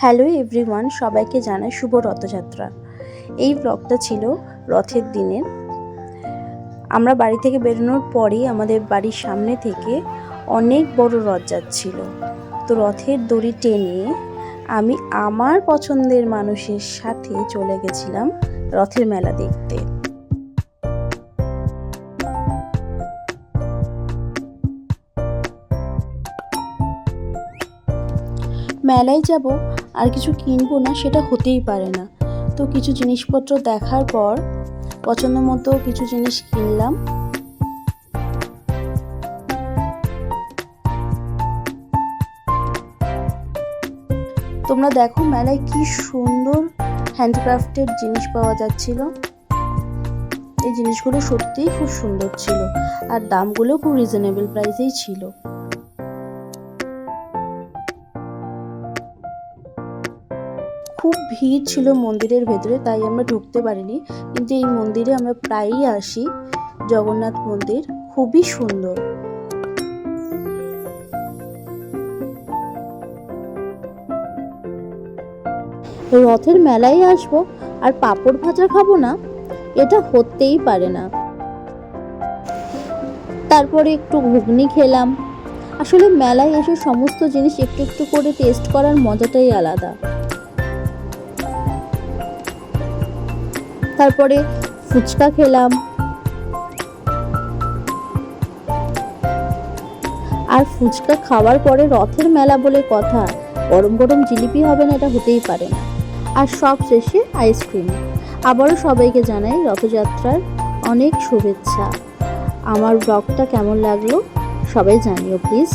Hello everyone, সবাইকে জানাই শুভ রথযাত্রা। এই ব্লগটা ছিল রথের দিনের। আমরা বাড়ি থেকে বেরোনোর পরেই আমাদের বাড়ির সামনে থেকে অনেক বড় রথ যাচ্ছিল। তো রথের দড়ি টেনে আমি আমার পছন্দের মানুষের সাথে চলে গেছিলাম রথের মেলা দেখতে। মেলায় যাব আর কিছু কিনবো না সেটা হতেই পারে না। তো কিছু জিনিসপত্র দেখার পর পছন্দ মতো কিছু জিনিস কিনলাম। তোমরা দেখো মেলায় কি সুন্দর হ্যান্ডক্রাফটের জিনিস পাওয়া যাচ্ছিল। এই জিনিসগুলো সত্যিই খুব সুন্দর ছিল আর দামগুলো খুব রিজনেবল প্রাইসেই ছিল। খুব ভিড় ছিল মন্দিরের ভেতরে, তাই আমরা ঢুকতে পারিনি, কিন্তু এই মন্দিরে আমরা প্রায়ই আসি। জগন্নাথ মন্দির খুবই সুন্দর। রথের মেলায় আসবো আর পাঁপড় ভাজা খাবো না, এটা হতেই পারে না। তারপরে একটু ঘুগনি খেলাম। আসলে মেলায় এসে সমস্ত জিনিস একটু একটু করে টেস্ট করার মজাটাই আলাদা। তারপরে ফুচকা খেলাম, আর ফুচকা খাওয়ার পরে রথের মেলা বলে কথা, গরম গরম জিলিপি হবে না এটা হতেই পারে না। আর সব শেষে আইসক্রিম। আবারও সবাইকে জানাই রথযাত্রার অনেক শুভেচ্ছা। আমার ব্লগটা কেমন লাগলো সবাই জানিও প্লিজ।